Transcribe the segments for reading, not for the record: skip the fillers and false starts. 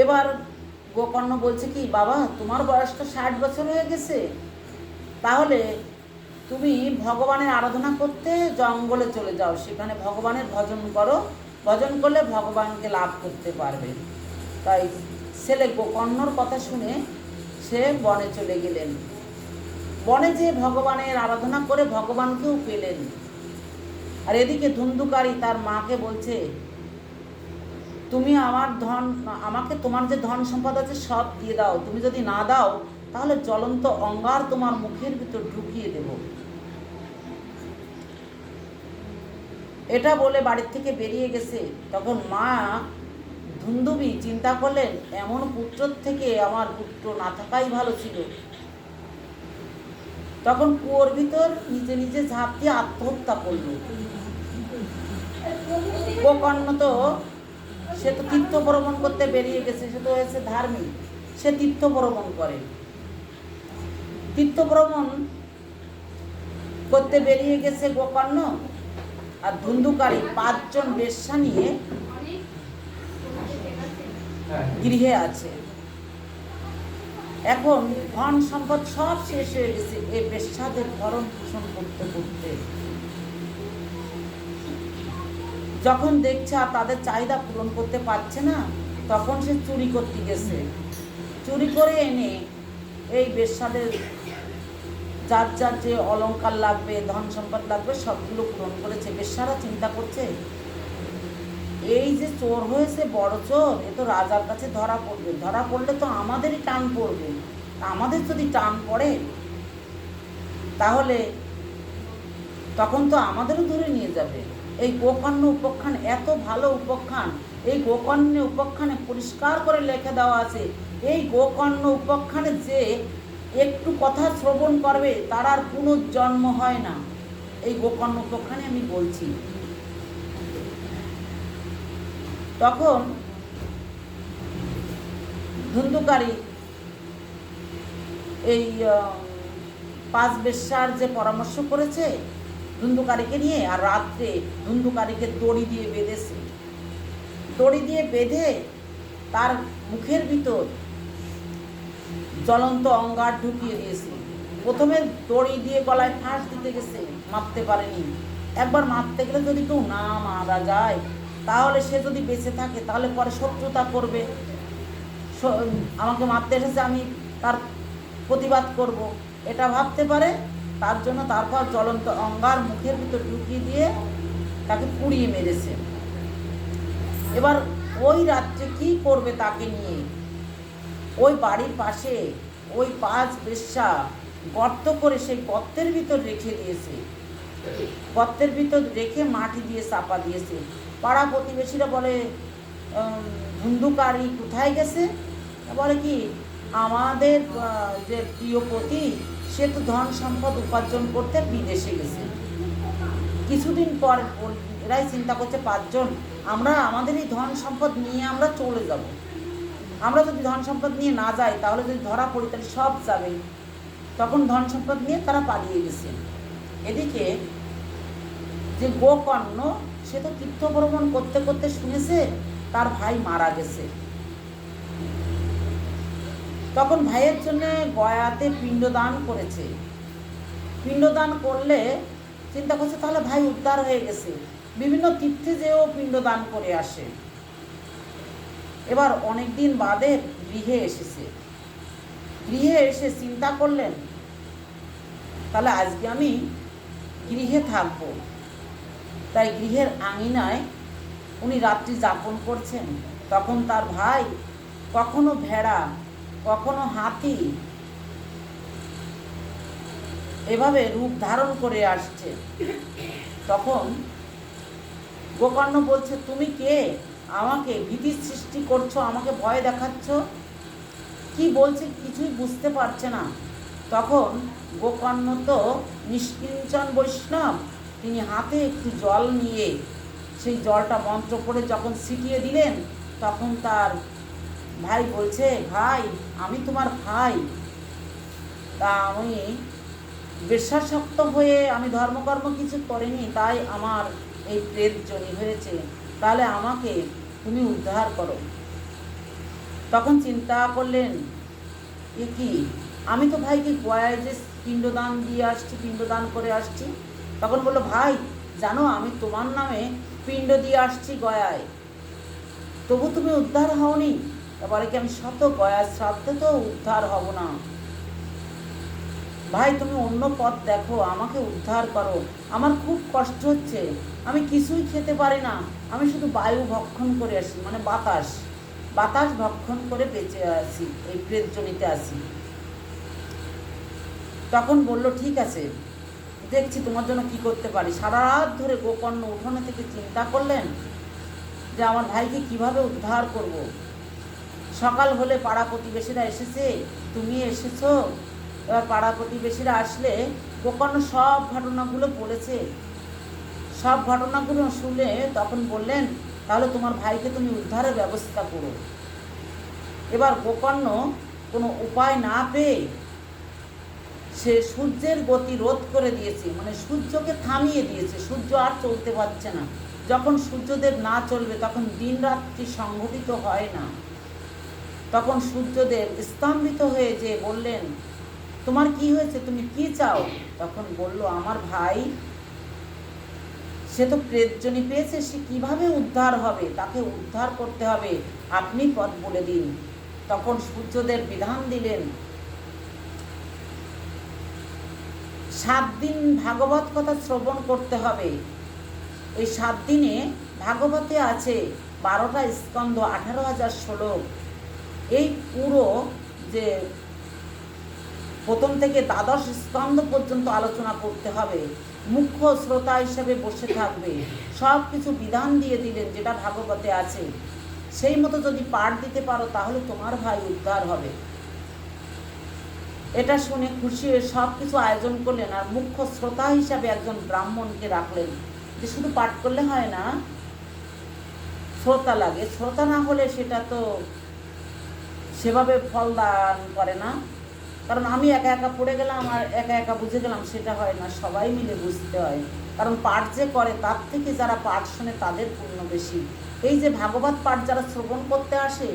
এবার গোকর্ণ বলছে কি, বাবা তোমার বয়স তো 60 বছর হয়ে গেছে, তাহলে তুমি ভগবানের আরাধনা করতে জঙ্গলে চলে যাও, সেখানে ভগবানের ভজন করো, ভজন করলে ভগবানকে লাভ করতে পারবে। তাই ছেলে গোকর্ণর কথা শুনে সে বনে চলে গেলেন। বনে যে ভগবানের আরাধনা করে ভগবানকেও পেলেন। আর এদিকে ধুন্ধুকারী তার মাকে বলছে, তুমি আমার ধন, আমাকে তোমার যে ধন সম্পদ আছে সব দিয়ে দাও, তুমি যদি না দাও তাহলে জ্বলন্ত অঙ্গার তোমার মুখের ভিতর ঢুকিয়ে দেব। এটা বলে বাড়ির থেকে বেরিয়ে গেছে। তখন মা ধুন্দুবি চিন্তা করলেন, এমন পুত্রর থেকে আমার পুত্র না থাকাই ভালো ছিল। তখন কুয়োর ভিতর নিজে নিজে ঝাঁপ দিয়ে আত্মহত্যা করল। গোকর্ণ তো সে তো তীর্থ ভ্রমণ করতে বেরিয়ে গেছে, সে তো হয়েছে ধার্মিক, সে তীর্থ ভ্রমণ করে। তীর্থ ভ্রমণ করতে বেরিয়ে গেছে গোকর্ণ, আর ধুন্ধুকারী 5 জন বেশ্যা নিয়ে গৃহে আছে। এখন ধন সম্পদ সব শেষ হয়ে গেছে এই বেশ্যাদের ভরণ পোষণ করতে করতে। যখন দেখছে আর তাদের চাহিদা পূরণ করতে পারছে না, তখন সে চুরি করতে গেছে। চুরি করে এনে এই বেশ্যাদের যার যার যে অলংকার লাগবে, ধন সম্পদ লাগবে, সবগুলো পূরণ করেছে। বেশ্যারা চিন্তা করছে, এই যে চোর হয়েছে, বড় চোর, এ তো রাজার কাছে ধরা পড়বে, ধরা পড়লে তো আমাদেরই টান পড়বে। আমাদের যদি টান পড়ে তাহলে তখন তো আমাদেরও ধরে নিয়ে যাবে। এই গোকর্ণ উপাখ্যান এত ভালো উপাখ্যান, এই গোকর্ণ উপাখ্যানে পরিষ্কার করে লিখে দেওয়া আছে, এই গোকর্ণ উপাখ্যানে যে একটু কথা শ্রবণ করবে তার আর পুনর্জন্ম হয় না। এই গোকর্ণ উপাখ্যানে আমি বলছি। তখন ধুন্ধুকারী এই 5 বেশ্যার যে পরামর্শ করেছে ধুন্ধুকারীকে নিয়ে, আর রাত্রে ধুন্ধুকারীকে দড়ি দিয়ে বেঁধেছে। দড়ি দিয়ে বেঁধে তার মুখের ভিতর জ্বলন্ত অঙ্গার ঢুকিয়ে দিয়েছে। প্রথমে দড়ি দিয়ে গলায় ফাঁস দিতে গেছে, মারতে পারেনি। একবার মারতে গেলে যদি কেউ না মারা যায়, তাহলে সে যদি বেঁচে থাকে তাহলে পরে শত্রুতা করবে, আমাকে মারতে এসেছে, আমি তার প্রতিবাদ করব, এটা ভাবতে পারে। তার জন্য তারপর জ্বলন্ত অঙ্গার মুখের ভিতর ঢুকিয়ে দিয়ে তাকে পুড়িয়ে মেরেছে। এবার ওই রাত্রে কি করবে তাকে নিয়ে, ওই বাড়ির পাশে ওই 5 বেশ্যা গর্ত করে সেই গর্তের ভিতর রেখে দিয়েছে। গর্তের ভিতর রেখে মাটি দিয়ে চাপা দিয়েছে। পাড়া প্রতিবেশীরা বলে, ধুন্ধুকারী কোথায় গেছে? বলে কি, আমাদের যে প্রিয় পতি সে তো ধন সম্পদ উপার্জন করতে বিদেশে গেছে। কিছুদিন পর এরাই চিন্তা করছে 5 জন, আমরা আমাদের এই ধন সম্পদ নিয়ে আমরা চলে যাব। আমরা যদি ধন সম্পদ নিয়ে না যাই তাহলে যদি ধরা পড়ি তাহলে সব যাবে। তখন ধন সম্পদ নিয়ে তারা পালিয়ে গেছে। এদিকে যে গোকর্ণ সে তো তীর্থ ভ্রমণ করতে করতে শুনেছে তার ভাই মারা গেছে। তখন ভাইয়ের জন্য গয়াতে পিণ্ডদান করেছে। পিণ্ডদান করলে চিন্তা করছে তাহলে ভাই উদ্ধার হয়ে গেছে। বিভিন্ন তীর্থে যেও পিণ্ডদান করে আসে। এবার অনেক দিন বাদে গৃহে এসেছে। গৃহে এসে চিন্তা করলেন, তাহলে আজকে আমি গৃহে থাকব। তাই গৃহের আঙিনায় উনি রাত্রি যাপন করছেন। তখন তার ভাই কখনো ভেড়া, কখনো হাতি, এভাবে রূপ ধারণ করে আসছে। তখন গোকর্ণ বলছে, তুমি কে? আমাকে ভীতির সৃষ্টি করছো, আমাকে ভয় দেখাচ্ছ। কি বলছে কিছুই বুঝতে পারছে না। তখন গোকর্ণ তো নিষ্কিঞ্চন বৈষ্ণব, তিনি হাতে একটু জল নিয়ে সেই জলটা মন্ত্র করে যখন ছিটিয়ে দিলেন, তখন তার ভাই বলছে, ভাই আমি তোমার ভাই, তা আমি বেশ্যাসক্ত হয়ে আমি ধর্মকর্ম কিছু করিনি, তাই আমার এই প্রেত জনি হয়েছে, তাহলে আমাকে তুমি উদ্ধার করো। তখন চিন্তা করলেন, এ কি, আমি তো ভাইকে গয়ায় যে পিণ্ডদান দিয়ে আসছি, পিণ্ডদান করে আসছি। তখন বললো, ভাই জানো আমি তোমার নামে পিণ্ড দিয়ে আসছি গয়ায়, তবু তুমি উদ্ধার হওনি। এবারে কি আমি শত গয়া শ্রাদ্ধে তো উদ্ধার হব না। ভাই তুমি অন্য পথ দেখো, আমাকে উদ্ধার করো, আমার খুব কষ্ট হচ্ছে, আমি কিছুই খেতে পারি না, আমি শুধু বায়ু ভক্ষণ করে আসি, মানে বাতাস বাতাস ভক্ষণ করে বেঁচে আসি, এই প্রেতজনিতে আসি। তখন বলল, ঠিক আছে, দেখছি তোমার জন্য কি করতে পারি। সারা রাত ধরে গোকর্ণ উঠোনে থেকে চিন্তা করলেন যে আমার ভাইকে কিভাবে উদ্ধার করব। সকাল হলে পাড়া প্রতিবেশীরা এসেছে, তুমি এসেছো। এবার পাড়া প্রতিবেশীরা আসলে গোকর্ণ সব ঘটনাগুলো বলেছে। সব ঘটনাগুলো শুনে তখন বললেন, তাহলে তোমার ভাইকে তুমি উদ্ধারের ব্যবস্থা করো। এবার গোকর্ণ কোনো উপায় না পেয়ে সে সূর্যের গতি রোধ করে দিয়েছে, মানে সূর্যকে থামিয়ে দিয়েছে। সূর্য আর চলতে পারছে না। যখন সূর্যদেব না চলবে তখন দিন রাত্রি সংঘটিত হয় না। তখন সূর্যদেব স্তম্ভিত হয়ে যে বললেন, তোমার কি হয়েছে, তুমি কি চাও? তখন বলল, আমার ভাই সে তো প্রেতজনি পেয়েছে, সে কিভাবে উদ্ধার হবে, তাকে উদ্ধার করতে হবে, আপনি পথ বলে দিন। তখন সূর্যদেব বিধান দিলেন, 7 দিন ভাগবত কথা শ্রবণ করতে হবে। এই 7 দিনে ভাগবতে আছে 12টা স্কন্ধ, 18,000 শ্লোক। এই পুরো যে প্রথম থেকে 12 স্কন্ধ পর্যন্ত আলোচনা করতে হবে। মুখ্য শ্রোতা হিসেবে বসে থাকবে, সব কিছু বিধান দিয়ে দিলেন যেটা ভাগবতে আছে। সেই মতো যদি পাঠ দিতে পারো তাহলে তোমার ভাই উদ্ধার হবে। এটা শুনে খুশি হয়ে সব কিছু আয়োজন করলেন, আর মুখ্য শ্রোতা হিসাবে একজন ব্রাহ্মণকে রাখলেন। যে শুধু পাঠ করলে হয় না, শ্রোতা লাগে। শ্রোতা না হলে সেটা তো সেভাবে ফল দান করে না। কারণ আমি একা একা পড়ে গেলাম আর একা একা বুঝে গেলাম, সেটা হয় না, সবাই মিলে বুঝতে হয়। কারণ পাঠ যে করে তার থেকে যারা পাঠ শোনে তাদের পুণ্য বেশি। এই যে ভাগবত পাঠ যারা শ্রবণ করতে আসে,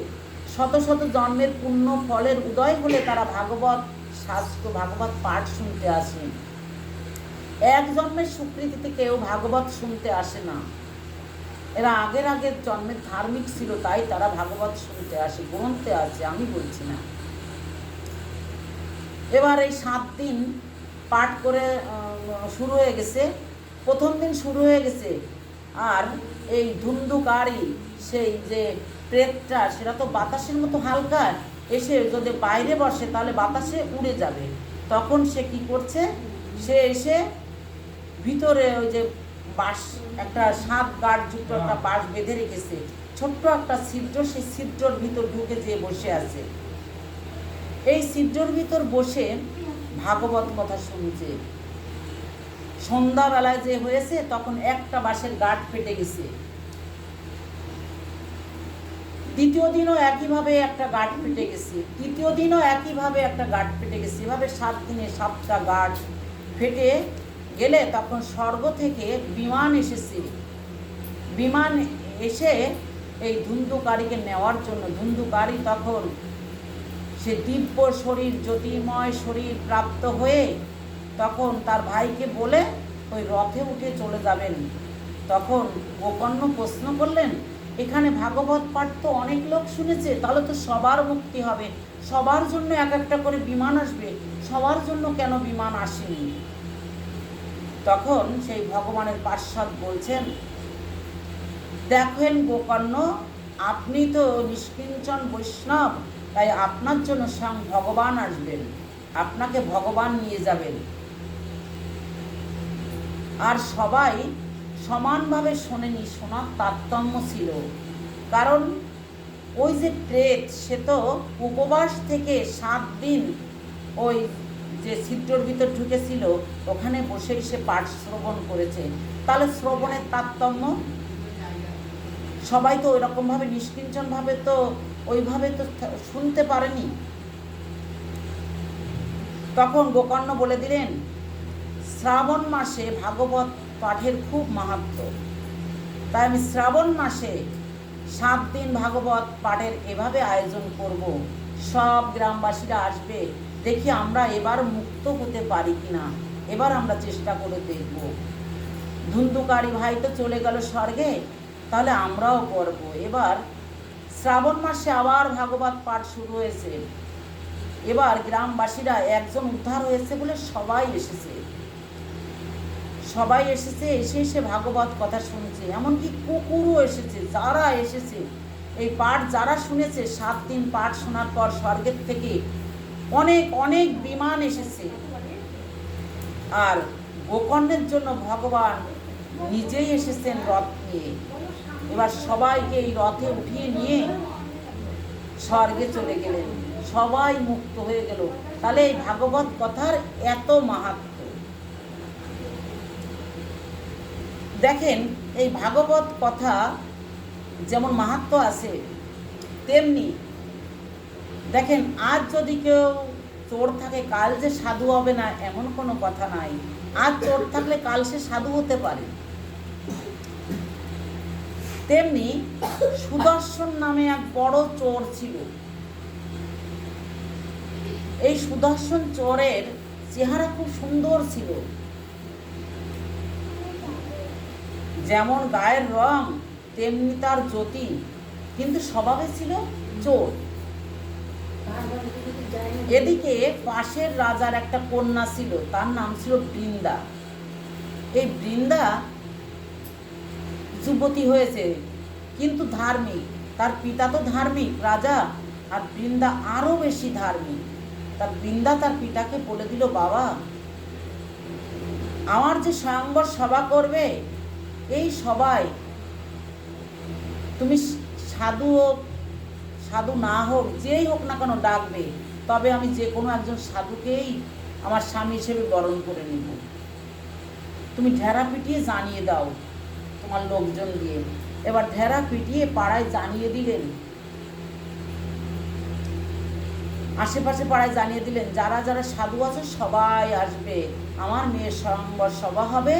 শত শত জন্মের পুণ্য ফলের উদয় হলে তারা ভাগবত শাস্ত্র ভাগবত পাঠ শুনতে আসে। এক জন্মের স্বীকৃতিতে কেউ ভাগবত শুনতে আসে না। এরা আগের জন্মের ধার্মিক ছিল, তাই তারা ভাগবত শুনতে আসে, গ্রন্থে আছে, আমি বলছি না। এবার এই 7 দিন পাঠ করে শুরু হয়ে গেছে। প্রথম দিন শুরু হয়ে গেছে, আর এই ধুন্ধুকারী সেই যে প্রেতটা, সেটা তো বাতাসের মতো হালকা, এসে যদি বাইরে বসে তাহলে বাতাসে উড়ে যাবে। তখন সে কি করছে, সে এসে ভিতরে ওই যে বাঁশ, একটা 7 গাঁটযুক্ত একটা বাঁশ বেঁধে রেখেছে, ছোট্ট একটা ছিদ্র, সেই ছিদ্রর ভিতর ঢুকে যেয়ে বসে আছে। এই ছিদ্রর ভিতর বসে ভাগবত কথা শুনছে। সন্ধ্যাবেলায় যে হয়েছে, তখন একটা বাঁশের গাঁট ফেটে গেছে। দ্বিতীয় দিনও একইভাবে একটা গাঁট ফেটে গেছে, তৃতীয় দিনও একইভাবে একটা গাঁট ফেটে গেছে। এভাবে 7 দিনে 7টা গাঁট ফেটে গেলে তখন স্বর্গ থেকে বিমান এসেছে। বিমান এসে এই ধুন্ধুকারীকে নেওয়ার জন্য, ধুন্ধুকারী তখন সে দিব্য শরীর, জ্যোতির্ময় শরীর প্রাপ্ত হয়ে তখন তার ভাইকে বলে ওই রথে উঠে চলে যাবেন। তখন গোকর্ণ প্রশ্ন করলেন, এখানে ভাগবত পাঠ তো অনেক লোক শুনেছে, তাহলে তো সবার মুক্তি হবে, সবার জন্য এক একটা করে বিমান আসবে, সবার জন্য কেন বিমান আসেনি? তখন সেই ভগবানের পার্শ্বদ বলছেন, দেখেন গোকর্ণ, আপনি তো নিষ্কিঞ্চন বৈষ্ণব, তাই আপনার জন্য স্বয়ং ভগবান আসবেন, আপনাকে ভগবান নিয়ে যাবেন। আর সবাই সমানভাবে শোনেনি, শোনার তারতম্য ছিল। কারণ ওই যে প্রেত, সে তো উপবাস থেকে 7 দিন ওই যে ছিদ্রর ভিতর ঢুকেছিল ওখানে বসেই সে পাঠ শ্রবণ করেছে। তাহলে শ্রবণের তারতম্য, সবাই তো ওইরকমভাবে নিষ্কিঞ্চনভাবে তো ওইভাবে তো শুনতে পারেনি। তখন গোকর্ণ বলে দিলেন, শ্রাবণ মাসে ভাগবত পাঠের খুব মাহাত্ম্য, তাই আমি শ্রাবণ মাসে 7 দিন ভাগবত পাঠের এভাবে আয়োজন করব, সব গ্রামবাসীরা আসবে, দেখি আমরা এবার মুক্ত হতে পারি কিনা, এবার আমরা চেষ্টা করে দেখব। ধুন্ধুকারী ভাই তো চলে গেল স্বর্গে, তাহলে আমরাও করব। এবার শ্রাবণ মাসে আবার ভাগবত পাঠ শুরু হয়েছে। এবার গ্রামবাসীরা একজন উদ্ধার হয়েছে বলে সবাই এসেছে, এসে এসে ভাগবত কথা শুনছে, এমনকি কুকুরও এসেছে। যারা এসেছে এই পাঠ যারা শুনেছে, 7 দিন পাঠ শোনার পর স্বর্গের থেকে অনেক অনেক বিমান এসেছে। আর গোকর্ণের জন্য ভগবান নিজেই এসেছেন রথ নিয়ে। এবার সবাইকে এই রথে উঠিয়ে নিয়ে স্বর্গে চলে গেলেন, সবাই মুক্ত হয়ে গেল। তাহলে এই ভাগবত কথার এত মাহাত্ম্য। দেখেন, এই ভাগবত কথা যেমন মাহাত্ম্য আছে, তেমনি দেখেন আজ যদি কেউ চোর থাকে কাল যে সাধু হবে না এমন কোনো কথা নাই। আজ চোর থাকলে কাল সে সাধু হতে পারে। তেমনি সুদর্শন নামে এক বড় চোর ছিল। এই সুদর্শন চোরের চেহারা খুব সুন্দর ছিল, যেমন গায়ের রং তেমনি তার জ্যোতি, কিন্তু স্বভাবে ছিল চোর। এদিকে পাশের রাজার একটা কন্যা ছিল, তার নাম ছিল বৃন্দা। এই বৃন্দা যুবতী হয়েছে, কিন্তু ধার্মিক। তার পিতা তো ধার্মিক রাজা, আর বৃন্দা আরো বেশি ধার্মিক। বৃন্দা তার পিতাকে বলে দিল, বাবা, আমার যে স্বয়ংবর সভা করবে, এই সবাই তুমি সাধু হোক সাধু না হোক, যেই হোক না কেন ডাকবে, তবে আমি যে কোনো একজন সাধুকেই আমার স্বামী হিসেবে বরণ করে নিব। তুমি ঢেরা পিটিয়ে জানিয়ে দাও তোমার লোকজন দিয়ে। এবার ঢেরা পিটিয়ে পাড়ায় জানিয়ে দিলেন, আশেপাশে পাড়ায় জানিয়ে দিলেন, যারা যারা সাধু আছে সবাই আসবে, আমার মেয়ের স্বয়ংবর সভা হবে,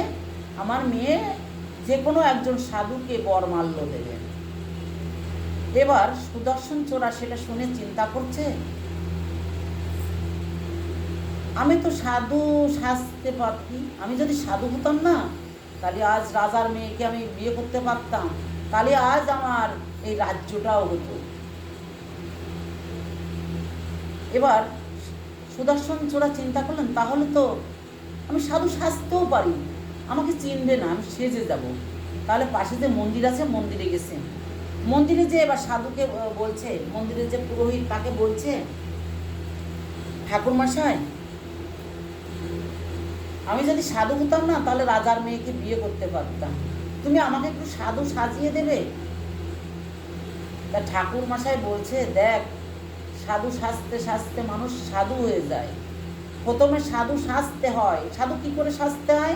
আমার মেয়ে যে কোনো একজন সাধুকে বরমাল্য দেবেন। এবার সুদর্শন চোরা সেটা শুনে চিন্তা করছে, আমি তো সাধু সাজতে পারতি, আমি যদি সাধু হতাম না, তাহলে আজ রাজার মেয়েকে আমি বিয়ে করতে পারতাম, তাহলে আজ আমার এই রাজ্যটাও হতো। এবার সুদর্শন চোরা চিন্তা করলেন, তাহলে তো আমি সাধু সাজতেও পারি, আমাকে চিনবে না, আমি সেজে যাব। তাহলে পাশে যে মন্দির আছে, মন্দিরে গেছে। মন্দিরে যে এবার সাধুকে বলছে, মন্দিরের যে পুরোহিত তাকে বলছে, ঠাকুরমশাই, আমি যদি সাধু হতাম না, তাহলে রাজার মেয়েকে বিয়ে করতে পারতাম, তুমি আমাকে একটু সাধু সাজিয়ে দেবে? তা ঠাকুরমশাই বলছে, দেখ, সাধু সাজতে সাজতে মানুষ সাধু হয়ে যায়। প্রথমে সাধু সাজতে হয়। সাধু কি করে সাজতে হয়?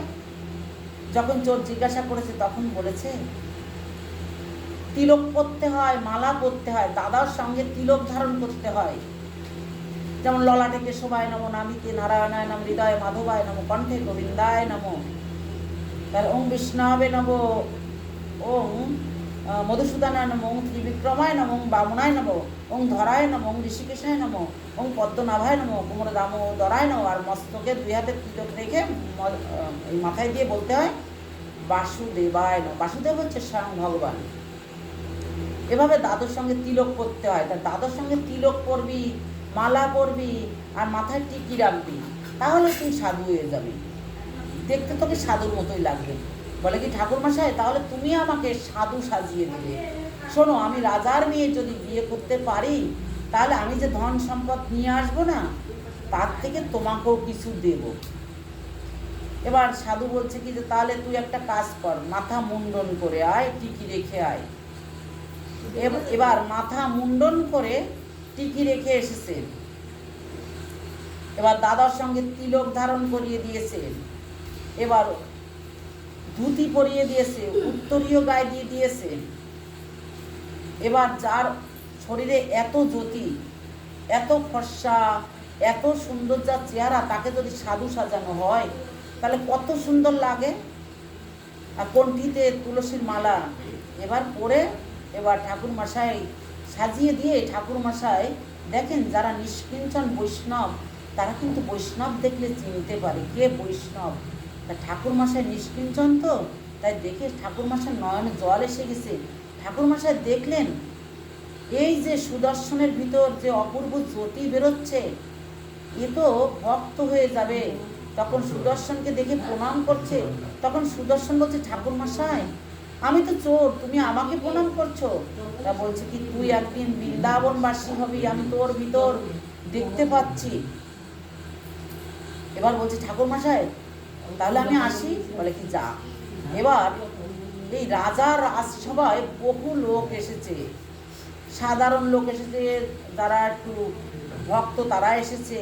যখন চোর জিজ্ঞাসা করেছে তখন বলেছে, তিলক পরতে হয়, মালা পরতে হয়, দাদার সঙ্গে তিলক ধারণ করতে হয়। যেমন ললাটে কেশবায় নমো, নামিতে নারায়ণায় নম, হৃদয়ে মাধবায় নমো, কণ্ঠে গোবিন্দায় নমো, তাহলে ওং বিষ্ণবে নমো, ওং মধুসূদনায় নমো, ওং ত্রিবিক্রমায় নমো, ওং বামনায় নমো, ওং ধরায় নমো, ওং ঋষিকেশায় নমো, ওং পদ্মনাভায় নমো, কোমর দামোদরায় নমো। আর মস্তকে 2 হাতে তিলক রেখে এই মাথায় দিয়ে বলতে হয় বাসুদেবায় নমো। বাসুদেব হচ্ছে স্বয়ং ভগবান। এভাবে দাদুর সঙ্গে তিলক করতে হয়। তা দাদুর সঙ্গে তিলক পরবি, মালা পরবি, আর মাথায় টিকি রাখবি, তাহলে তুই সাধু হয়ে যাবি, দেখতে তোকে সাধুর মতোই লাগবে। বলে কি, ঠাকুরমশাই, তাহলে তুমি আমাকে সাধু সাজিয়ে দিলে। শোনো, আমি রাজার মেয়ে যদি বিয়ে করতে পারি, তাহলে আমি যে ধন সম্পদ নিয়ে আসবো না, তার থেকে তোমাকেও কিছু দেব। এবার সাধু বলছে কি, যে তাহলে তুই একটা কাজ কর, মাথা মুন্ডন করে আয়, টিকি রেখে আয়। এবার মাথা মুন্ডন করে টিকি রেখে এসেছে। এবার দাদার সঙ্গে তিলক ধারণ করিয়ে দিয়েছে, এবার ধুতি পরিয়ে দিয়েছে, উত্তরীয় গায়ে দিয়ে দিয়েছে। এবার যার শরীরে এত জ্যোতি, এত ফর্সা, এত সুন্দর যার চেহারা, তাকে যদি সাধু সাজানো হয় তাহলে কত সুন্দর লাগে। আর কণ্ঠিতে তুলসীর মালা এবার পরে এবার ঠাকুর মশাই সাজিয়ে দিয়ে ঠাকুর মশাই দেখেন যারা নিষ্কিঞ্চন বৈষ্ণব তারা কিন্তু বৈষ্ণব দেখলে চিনতে পারে কে বৈষ্ণব। তা ঠাকুর মশাই নিষ্কিঞ্চন তো, তাই দেখে ঠাকুর মশাই নয়নে জল এসে গেছে। ঠাকুর মশাই দেখলেন এই যে সুদর্শনের ভিতর যে অপূর্ব জ্যোতি বেরোচ্ছে, এ তো ভক্ত হয়ে যাবে। তখন সুদর্শনকে দেখে প্রণাম করছে। তখন সুদর্শন বলছে, ঠাকুর মশাই আমি তো চোর, তুমি আমাকে প্রণাম করছো? তা বলছে কি, তুই একদিন বৃন্দাবনবাসী হবি, আমি তোর ভিতর দেখতে পাচ্ছি। এবার বলছে, ঠাকুর মশাই তাহলে আমি আসি? বলে কি, যা। এবার এই রাজার রাজসভায় বহু লোক এসেছে, সাধারণ লোক এসেছে, যারা একটু ভক্ত তারা এসেছে।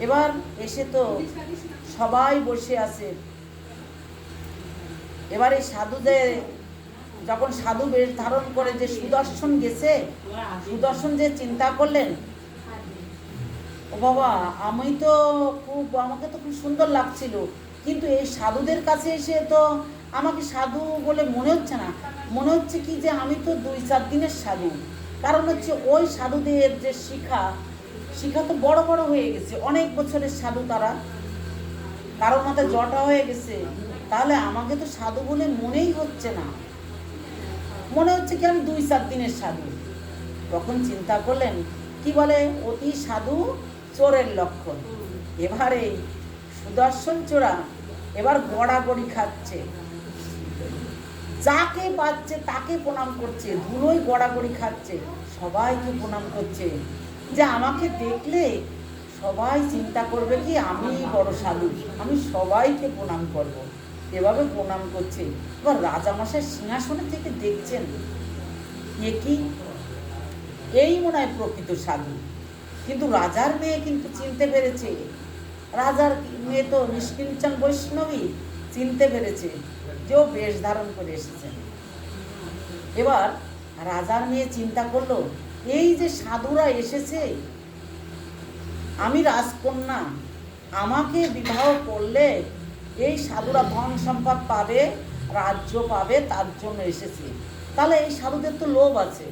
এবার এসে তো সবাই বসে আছে। এবার এই সাধুদের যখন সাধু বেশ ধারণ করে যে সুদর্শন গেছে, সুদর্শন যে চিন্তা করলেন, ও বাবা আমি তো আমাকে তো খুব সুন্দর লাগছিল, কিন্তু এই সাধুদের কাছে এসে তো আমাকে সাধু বলে মনে হচ্ছে না, মনে হচ্ছে কি যে আমি তো 2-4 দিনের সাধু। কারণ হচ্ছে ওই সাধুদের যে শিখা তো বড় বড় হয়ে গেছে, অনেক বছরের সাধু তারা, কারোর মাথায় জটা হয়ে গেছে। তাহলে আমাকে তো সাধু বলে মনেই হচ্ছে না, মনে হচ্ছে কি আমি 2-4 দিনের সাধু। তখন চিন্তা করলেন, কি বলে, অতি সাধু চোরের লক্ষণ। এবারে সুদর্শন চোরা এবার গড়াগড়ি খাচ্ছে, যাকে পাচ্ছে তাকে প্রণাম করছে, ধুলোই গড়াগড়ি খাচ্ছে, সবাইকে প্রণাম করছে, যে আমাকে দেখলে সবাই চিন্তা করবে কি আমি বড় সাধু, আমি সবাইকে প্রণাম করব। এভাবে প্রণাম করছে। এবার রাজামশাই সিংহাসনে থেকে দেখছেন, এ কি, এই মনে হয় প্রকৃত সাধু। কিন্তু রাজার মেয়ে কিন্তু চিনতে পেরেছে, রাজার মেয়ে তো নিষ্কিঞ্চন বৈষ্ণবী, চিনতে পেরেছে যে ও বেশ ধারণ করে এসেছেন। এবার রাজার মেয়ে চিন্তা করলো, এই যে সাধুরা এসেছে, আমি রাজকন্যা, আমাকে বিবাহ করলে এই সাধুরা ধন সম্পদ পাবে, রাজ্য পাবে, তার জন্য এসেছে। তাহলে এই সাধুদের তো লোভ আছে,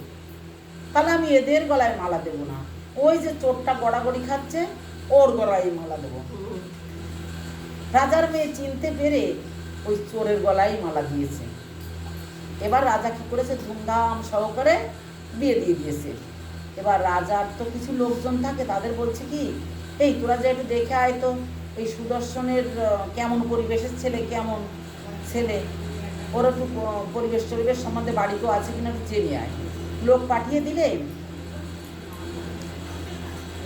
তাহলে আমি এদের গলায় মালা দেব না, ওই যে চোরটা গড়াগড়ি খাচ্ছে ওর গলায় মালা দেব। রাজার মেয়ে চিনতে পেরে ওই চোরের গলায় মালা দিয়েছে। এবার রাজা কি করেছে, ধুমধাম সহকারে বিয়ে দিয়ে দিয়েছে। এবার রাজার তো কিছু লোকজন থাকে, তাদের বলছে কি, এই তোরা যে একটু দেখে আয় তো, এই সুদর্শনের কেমন পরিবেশের ছেলে, কেমন ছেলে, ওর একটু পরিবেশ টরিবেশ সম্বন্ধে বাড়িতেও আছে কিনা একটু জেনে আয়। লোক পাঠিয়ে দিলে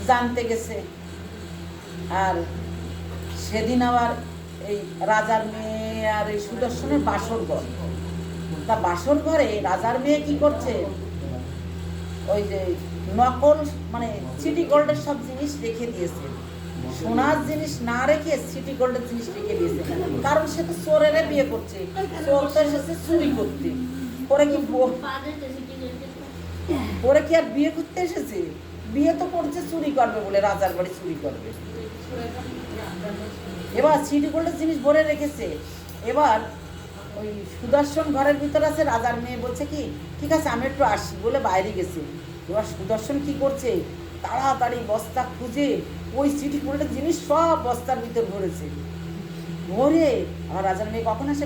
জানতে গেছে। আর সেদিন আবার এই রাজার মেয়ে আর এই সুদর্শনের বাসর ঘর, তা বাসর ঘরে রাজার মেয়ে কি করছে, ওই যে নকল মানে সিটি গোল্ডের সব জিনিস রেখে দিয়েছে, সোনার জিনিস না রেখে সিটি গোল্ডের জিনিস রেখে দিয়েছে। কারণ সে তো চোরেরে বিয়ে করছে, চোর তো এসেছে চুরি করতে, ওরে কি আর বিয়ে করতে এসেছে, বিয়ে তো করছে চুরি করবে বলে, রাজার বাড়ি চুরি করবে। এবার সিটি গোল্ডের জিনিস ভরে রেখেছে। এবার ওই সুদর্শন ঘরের ভিতর আছে, রাজার মেয়ে বলছে কি, ঠিক আছে আমি একটু আসি বলে বাইরে গেছে। এবার সুদর্শন কি করছে, তাড়াতাড়ি বস্তা খুঁজে ওই সিটি গোল্ডের জিনিস সব বস্তার ভিতর ভরেছে। ভরে আবার রাজার মেয়ে কখন আসে,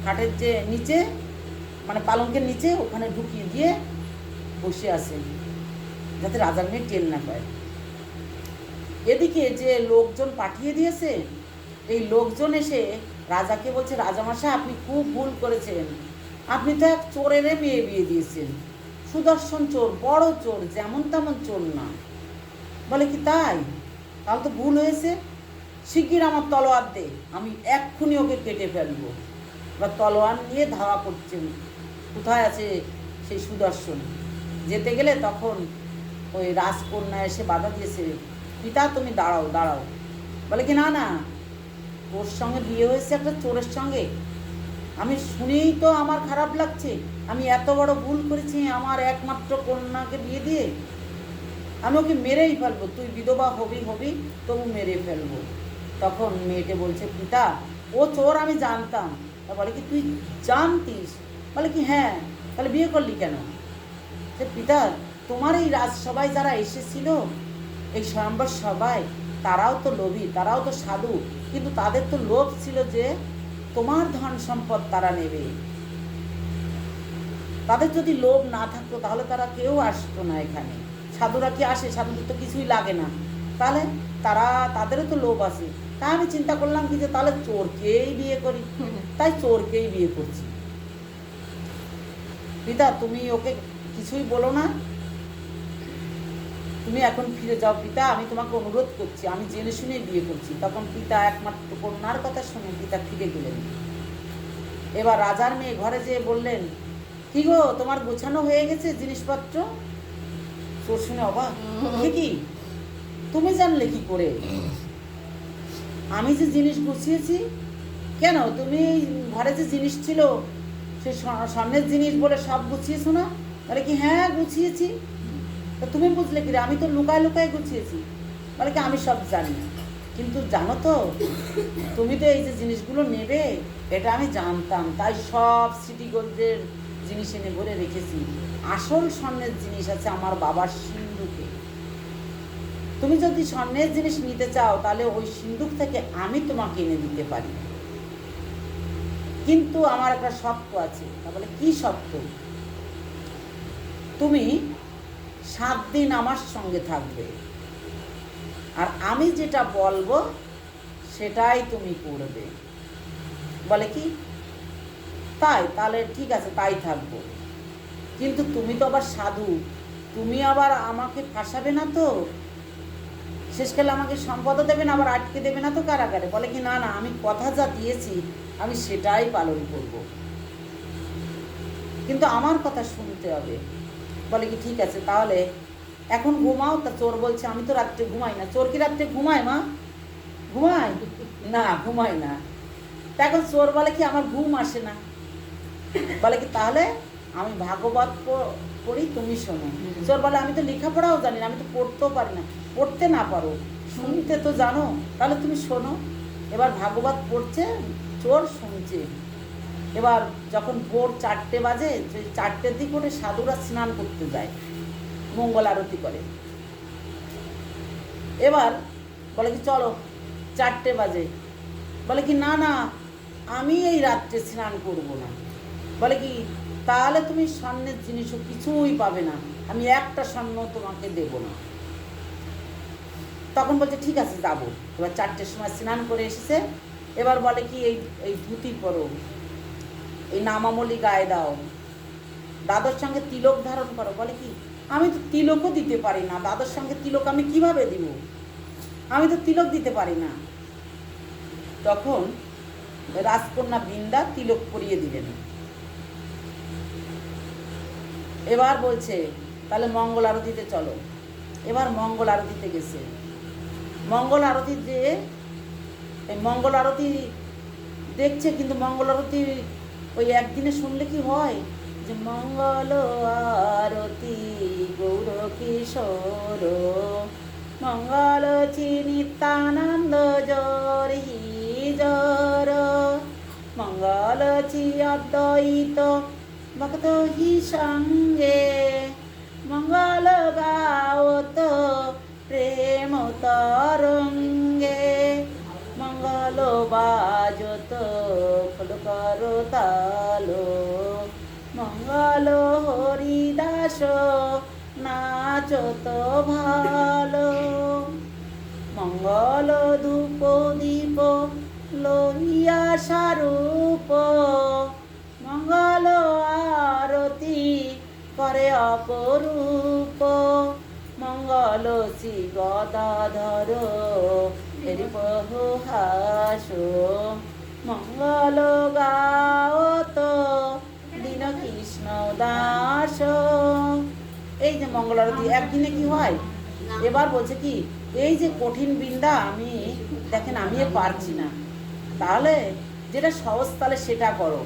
খাটের যে নিচে মানে পালঙ্কের নিচে ওখানে ঢুকিয়ে দিয়ে বসে আছে, যাতে রাজার মেয়ে টের না পায়। এদিকে যে লোকজন পাঠিয়ে দিয়েছে, এই লোকজন এসে রাজাকে বলছে, রাজামশাই আপনি খুব ভুল করেছেন, আপনি তো এক চোরের মেয়ে বিয়ে দিয়েছেন, সুদর্শন চোর, বড় চোর, যেমন তেমন চোর না। বলে কি তাই, তাহলে তো ভুল হয়েছে, শিগগির আমার তলোয়ার দে, আমি এক্ষুনি ওকে কেটে ফেলবো। বা তলোয়ার নিয়ে ধাওয়া করছেন, কোথায় আছে সেই সুদর্শন। যেতে গেলে তখন ওই রাজকন্যা এসে বাধা দিয়েছে, পিতা তুমি দাঁড়াও দাঁড়াও। বলে কি, না না, তোর সঙ্গে বিয়ে হয়েছে একটা চোরের সঙ্গে, আমি শুনেই তো আমার খারাপ লাগছে, আমি এত বড় ভুল করেছি আমার একমাত্র কন্যাকে বিয়ে দিয়ে, আমি ওকে মেরেই ফেলবো, তুই বিধবা হবি তবু মেরে ফেলবো। তখন মেয়েকে বলছে, পিতা ও চোর আমি জানতাম। তা বলে কি, তুই জানতিস? বলে কি, হ্যাঁ তাহলে বিয়ে করলি কেন? যে পিতা, তোমার এই রাজসভায় যারা এসেছিল, এই স্বয়ম্বর সভায়, তারাও তো লোভী, তারাও তো সাধু, কিন্তু তাদের তো লোভ ছিল যে তোমার ধন সম্পদ তারা নেবে। তাদের যদি লোভ না থাকতো তাহলে তারা কেউ আসতো না এখানে। সাধুরা কি আসে? সাধুদের তো কিছুই লাগে না। তাহলে তাদেরও তো লোভ আছে। তাই আমি চিন্তা করলাম কি যে তাহলে চোরকেই বিয়ে করি, তাই চোরকেই বিয়ে করছি। পিতা, তুমি ওকে কিছুই বলো না, তুমি এখন ফিরে যাও পিতা, আমি তোমাকে অনুরোধ করছি, আমি জেনে শুনে বিয়ে করছি। তখন পিতা একমাত্র কন্যার কথা শুনে পিতা ফিরে গেলেন। এবার রাজার মেয়ে ঘরে যেয়ে বললেন, কি গো, তোমার গোছানো হয়ে গেছে জিনিসপত্র? চোর শুনে অবাক, কি তুমি জানলে কি করে? আমি যে জিনিস গুছিয়েছি। কেন, তুমি ঘরে যে জিনিস ছিল সে স্বর্ণের জিনিস বলে সব গুছিয়েছো না? বলে কি হ্যাঁ গুছিয়েছি। তো তুমি বুঝলে কি রে? আমি তো লুকায় লুকায় গুছিয়েছি। বলে কি আমি সব জানি, কিন্তু জানো তো তুমি তো এই যে জিনিসগুলো নেবে এটা আমি জানতাম, তাই সব সিটি গোল্ডের জিনিস এনে ভরে রেখেছি। আসল স্বর্ণের জিনিস আছে আমার বাবার সিন্ধুকে। তুমি যদি স্বর্ণের জিনিস নিতে চাও তাহলে ওই সিন্ধুক থেকে আমি তোমাকে এনে দিতে পারি, কিন্তু আমার একটা শর্ত আছে। তাহলে কি শর্ত? তুমি 7 দিন আমার সঙ্গে থাকবে, আর আমি যেটা বলবো সেটাই তুমি করবে। বলে কি তাই? তাহলে ঠিক আছে, তাই থাকবো, কিন্তু তুমি তো আবার সাধু, তুমি আবার আমাকে ফাঁসাবে না তো? শেষকালে আমাকে সম্পদও দেবে না, আবার আটকে দেবে না তো কারাগারে? বলে কি না না, আমি কথা যা দিয়েছি আমি সেটাই পালন করব, কিন্তু আমার কথা শুনতে হবে। বলে কি ঠিক আছে, তাহলে এখন ঘুমাও। তা চোর বলছে আমি তো রাত্রে ঘুমাই না। চোর কি রাত্রে ঘুমায় মা? ঘুমায় না, ঘুমায় না। তা এখন চোর বলে কি আমার ঘুম আসে না। বলে কি তাহলে আমি ভাগবত পড়ি, তুমি শোনো। চোর বলে আমি তো লেখাপড়াও জানি না, আমি তো পড়তেও পারি না। পড়তে না পারো, শুনতে তো জানো, তাহলে তুমি শোনো। এবার ভাগবত পড়ছে, চোর শুনছে। এবার যখন ভোর 4টে বাজে, 4টের দিক করে সাধুরা স্নান করতে যায়, মঙ্গল আরতি করে। এবার বলে কি চলো 4টে বাজে। বলে কি না না, আমি এই রাত্রে স্নান করব না। বলে কি তাহলে তুমি স্বর্ণের জিনিসও কিছুই পাবে না, আমি একটা স্বর্ণ তোমাকে দেব না। তখন বলছে ঠিক আছে যাবো। এবার 4টের সময় স্নান করে এসেছে। এবার বলে কি এই ধুতি পরো, এই নামামলি গায়ে দাও, দাদর সঙ্গে তিলক ধারণ করো। বলে কি আমি তো তিলকও দিতে পারি না, দাদর সঙ্গে তিলক আমি কিভাবে দিব? আমি তো তিলক দিতে পারি না। তখন রাজকন্যা বৃন্দা তিলক পরিয়ে দিলেন। এবার বলছে তাহলে মঙ্গল আরতিতে চলো। এবার মঙ্গল আরতিতে গেছে। মঙ্গল আরতি যে এই মঙ্গল আরতি দেখছে, কিন্তু মঙ্গল আরতি ওই একদিনে শুনলে কি হয় যে মঙ্গল আরতি গৌর কিশোর মঙ্গল নিত্যানন্দ জরি জর মঙ্গল অদ্বৈত ভক্ত হি সঙ্গে মঙ্গল গাওত প্রেম তরঙ্গে মঙ্গল বাজত ফুল করো তালো মঙ্গল হরিদাস নাচত ভালো মঙ্গল ধূপ দীপ লইয়া স্বরূপ মঙ্গল আরতি করে অপরূপ মঙ্গল শ্রী গদাধর হাস মঙ্গল গাওত দীন কৃষ্ণ দাস। এই যে মঙ্গল আরতি একদিনে কি হয়? এবার বলছে কি এই যে কঠিন বিন্দা আমি দেখেন আমি পারছি না, তাহলে যেটা সহজ তাহলে সেটা করো।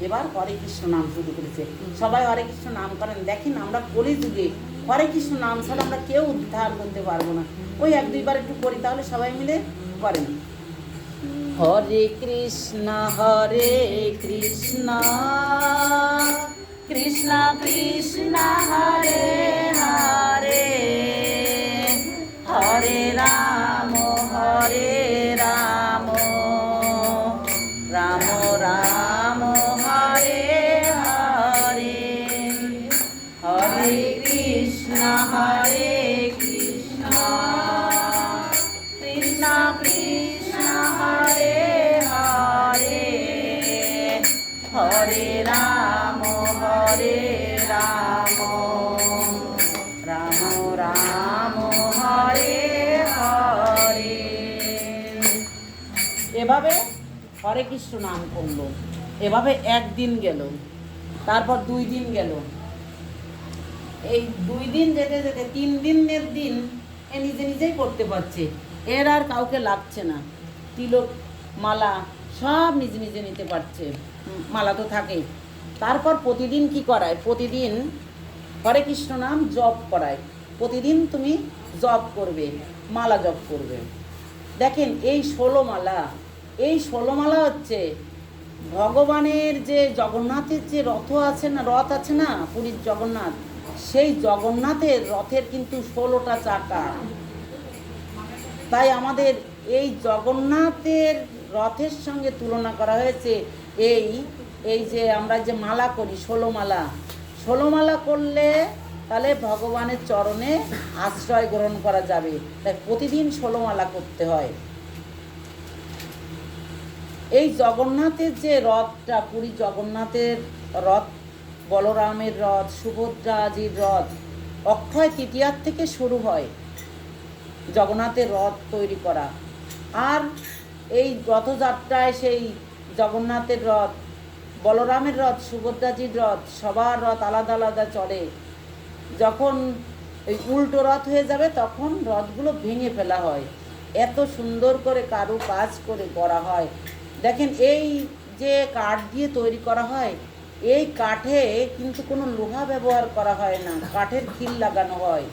এবার হরে কৃষ্ণ নাম শুরু করেছে। সবাই হরে কৃষ্ণ নাম করেন। দেখেন আমরা কলিযুগে হরে কৃষ্ণ নাম ছাড়া আমরা কেউ উদ্ধার করতে পারবো না। ওই 1-2বার একটু করি, তাহলে সবাই মিলে করেন। হরে কৃষ্ণ কৃষ্ণ কৃষ্ণ হরে হরে হরে রাম রাম রাম হরে হরে হরে কৃষ্ণ কৃষ্ণ কৃষ্ণ হরে হরে হরে রাম রাম রাম হরে হরে। এভাবে হরে কৃষ্ণ নাম করলো। এভাবে একদিন গেল, তারপর 2 দিন গেল। এই 2 দিন যেতে যেতে 3 দিনের দিন এ নিজে নিজেই করতে পারছে, এর আর কাউকে লাগছে না। তিলক মালা সব নিজে নিজে নিতে পারছে, মালা তো থাকেই। তারপর প্রতিদিন কি করায়, প্রতিদিন হরে কৃষ্ণ নাম জপ করায়। প্রতিদিন তুমি জপ করবে, মালা জপ করবে। দেখেন এই 16 মালা, এই 16 মালা হচ্ছে ভগবানের যে জগন্নাথের যে রথ আছে না পুরীর জগন্নাথ, সেই জগন্নাথের রথের কিন্তু 16টা চাকা। তাই আমাদের এই জগন্নাথের রথের সঙ্গে তুলনা করা হয়েছে এই যে আমরা যে মালা করি 16 মালা করলে তাহলে ভগবানের চরণে আশ্রয় গ্রহণ করা যাবে। তাই প্রতিদিন 16 মালা করতে হয়। এই জগন্নাথের যে রথটা, পুরী জগন্নাথের রথ, বলরামের রথ, সুভদ্রাজির রথ, অক্ষয় তৃতীয়ার থেকে শুরু হয় জগন্নাথের রথ তৈরি করা। আর এই রথযাত্রায় সেই জগন্নাথের রথ, বলরামের রথ, সুভদ্রাজির রথ, সবার রথ আলাদা আলাদা চলে। যখন এই উল্টো রথ হয়ে যাবে তখন রথগুলো ভেঙে ফেলা হয়। এত সুন্দর করে কাজ করে করা হয়। দেখেন এই যে কাঠ দিয়ে তৈরি করা হয়, এই কাঠে কিন্তু কোনো লোহা ব্যবহার করা হয় না, কাঠের খিল লাগানো হয়।